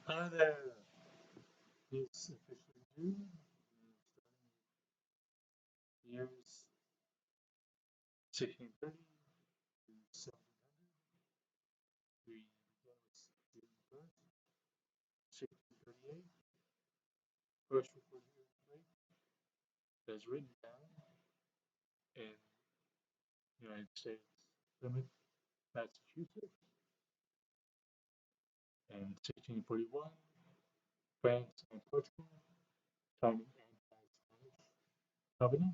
Hi there. It's officially June. Years 1630 to 1700. We begin with June 1st, 1638. First recorded earthquake that is written down in the United States, Plymouth, Massachusetts. In 1641, France and Portugal signed an anti-Spanish covenant.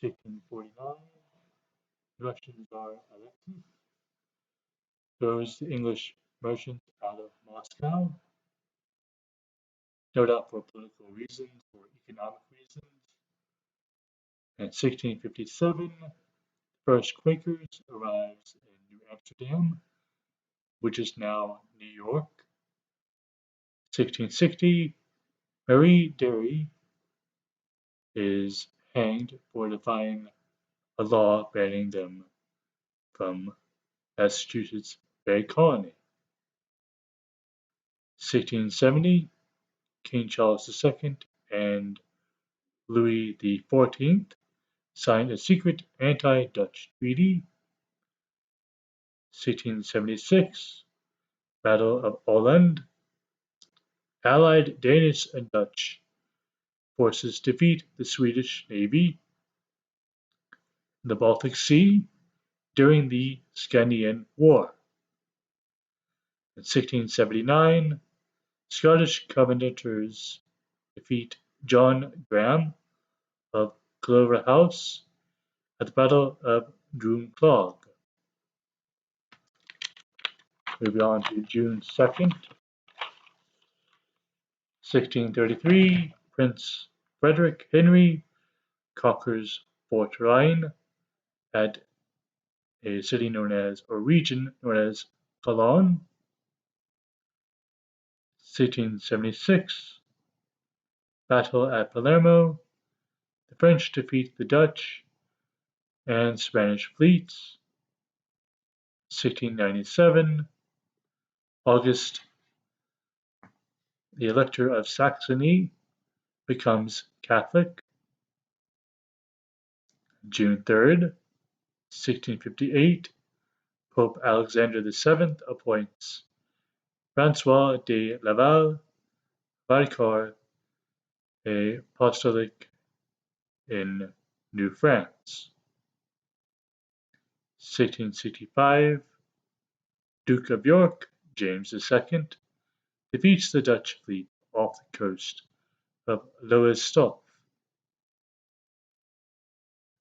1649, Russian Tsar Alexis throws the English merchants out of Moscow, no doubt for political reasons or economic reasons. In 1657, the first Quakers arrives in New Amsterdam, which is now New York. 1660, Marie Derry is hanged for defying a law banning them from Massachusetts Bay Colony. 1670, King Charles II and Louis XIV signed a secret anti-Dutch treaty. 1676, Battle of Åland, Allied Danish and Dutch forces defeat the Swedish navy in the Baltic Sea during the Scandinavian War. In 1679, Scottish Covenanters defeat John Graham of Claverhouse at the Battle of Drumclog. Moving on to June 2nd, 1633, Prince Frederick Henry conquers Fort Rhine at a city known as, or region known as Cologne. 1676, Battle at Palermo, the French defeat the Dutch and Spanish fleets. 1697, August, the Elector of Saxony, becomes Catholic. June 3rd, 1658, Pope Alexander VII appoints Francois de Laval vicar apostolic in New France. 1665, Duke of York, James II, defeats the Dutch fleet off the coast of Lowestoft.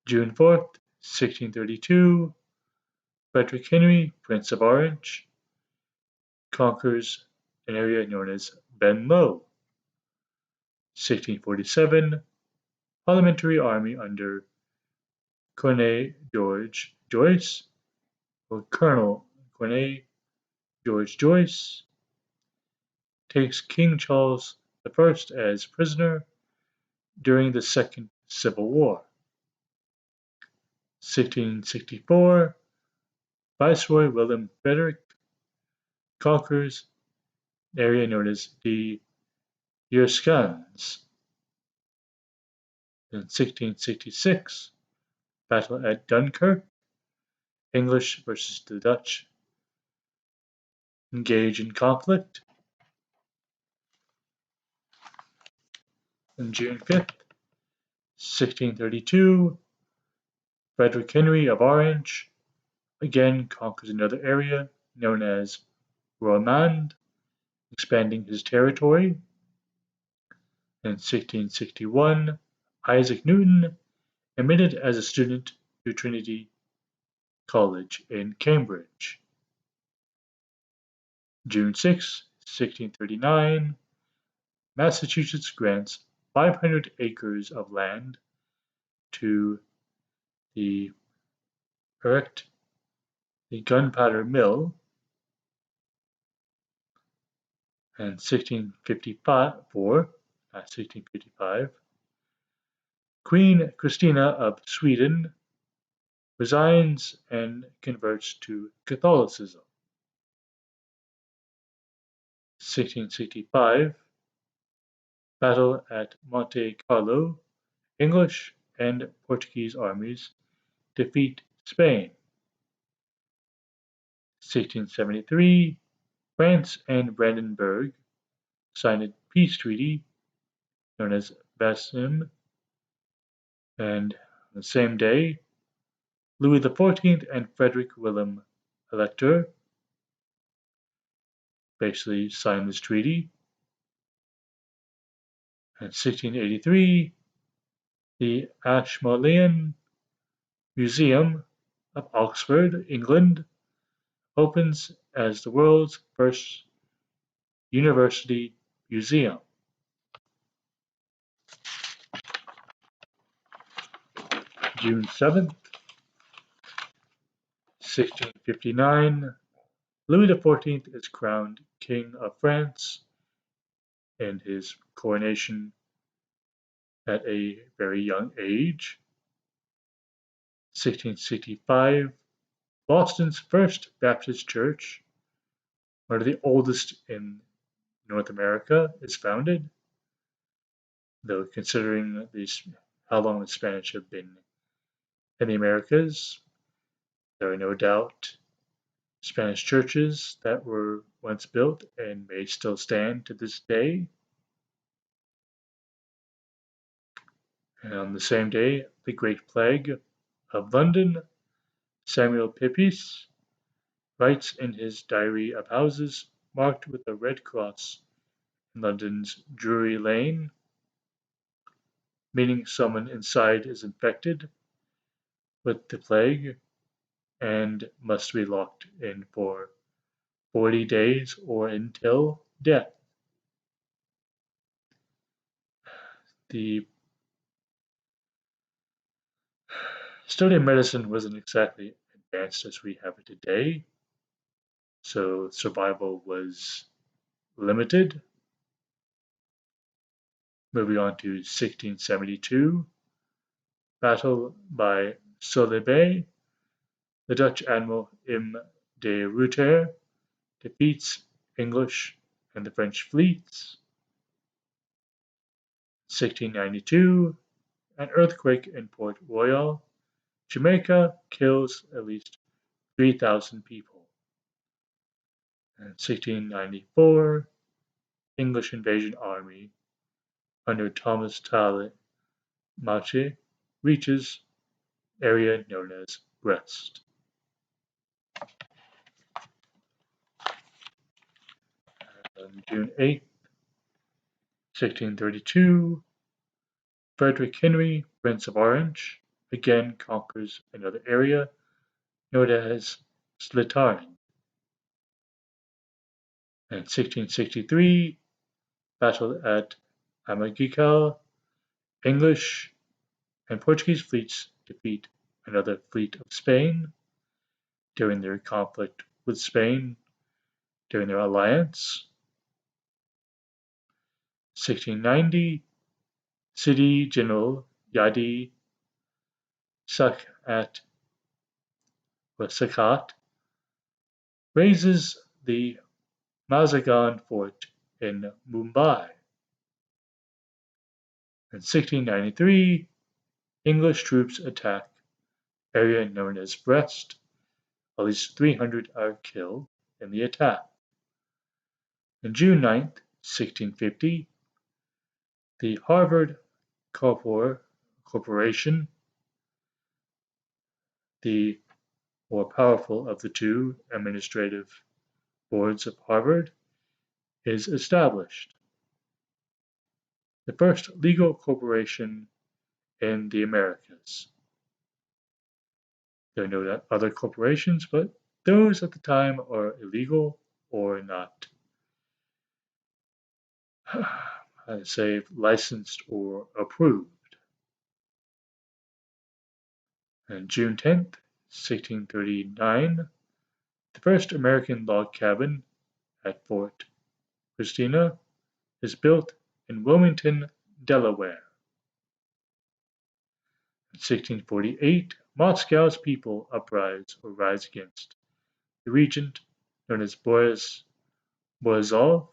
June 4th, 1632, Frederick Henry, Prince of Orange, conquers an area known as Benlo. 1647, Parliamentary Army under Cornet George Joyce, or Colonel Cornet George Joyce, takes King Charles I as prisoner during the Second Civil War. 1664, Viceroy William Frederick conquers an area known as the Yerskans. In 1666, Battle at Dunkirk, English versus the Dutch engage in conflict. On June 5th, 1632, Frederick Henry of Orange again conquers another area known as Romand, expanding his territory. In 1661, Isaac Newton admitted as a student to Trinity College in Cambridge. June 6, 1639, Massachusetts grants 500 acres of land to erect the gunpowder mill. And 1655, Queen Christina of Sweden resigns and converts to Catholicism. 1665, battle at Monte Carlo, English and Portuguese armies defeat Spain. 1673, France and Brandenburg signed a peace treaty known as Basim, and on the same day, Louis XIV and Frederick William Elector basically signed this treaty. In 1683, the Ashmolean Museum of Oxford, England, opens as the world's first university museum. June 7th, 1659, Louis XIV is crowned King of France, and his coronation at a very young age. 1665, Boston's First Baptist Church, one of the oldest in North America, is founded, though considering how long the Spanish have been in the Americas, there are no doubt Spanish churches that were once built and may still stand to this day. And on the same day, the Great Plague of London, Samuel Pepys writes in his diary of houses marked with a red cross in London's Drury Lane, meaning someone inside is infected with the plague and must be locked in for 40 days or until death. The study of medicine wasn't exactly advanced as we have it today, so survival was limited. Moving on to 1672, battle by Solebay, the Dutch admiral M. de Ruyter defeats English and the French fleets. 1692, an earthquake in Port Royal, Jamaica, kills at least 3,000 people. And 1694, English invasion army under Thomas Talmash reaches area known as Brest. On June 8, 1632, Frederick Henry, Prince of Orange, again conquers another area known as Slytherin. In 1663, battle at Amagical, English and Portuguese fleets defeat another fleet of Spain during their conflict with Spain during their alliance. 1690, Sidi General Yadi Sakat razes the Mazagan fort in Mumbai. In 1693, English troops attack area known as Brest. At least 300 are killed in the attack. On June 9, 1650, the Harvard Corporation, the more powerful of the two administrative boards of Harvard, is established. The first legal corporation in the Americas. There are no other corporations, but those at the time are illegal or not, I'd say, licensed or approved. On June 10th, 1639, the first American log cabin at Fort Christina is built in Wilmington, Delaware. In 1648, Moscow's people rise against the regent known as Boris Borisov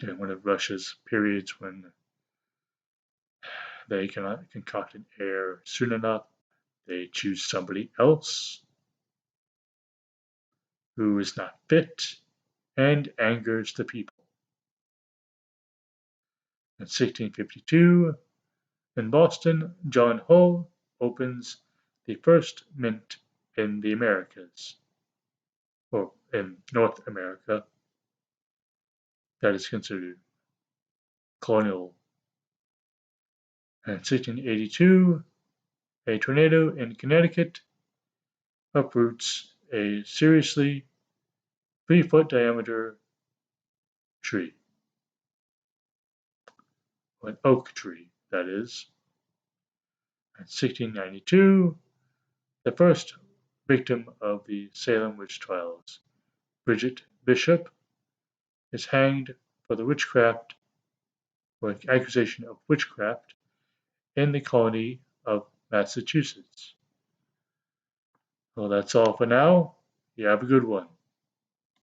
during one of Russia's periods when they cannot concoct an heir soon enough, they choose somebody else who is not fit and angers the people. In 1652, in Boston, John Hull opens the first mint in the Americas, or in North America, that is considered colonial. In 1682, a tornado in Connecticut uproots a seriously 3-foot diameter tree, an oak tree, that is. In 1692, the first victim of the Salem witch trials, Bridget Bishop, is hanged for the witchcraft or accusation of witchcraft in the colony of Massachusetts. Well, that's all for now. You have a good one.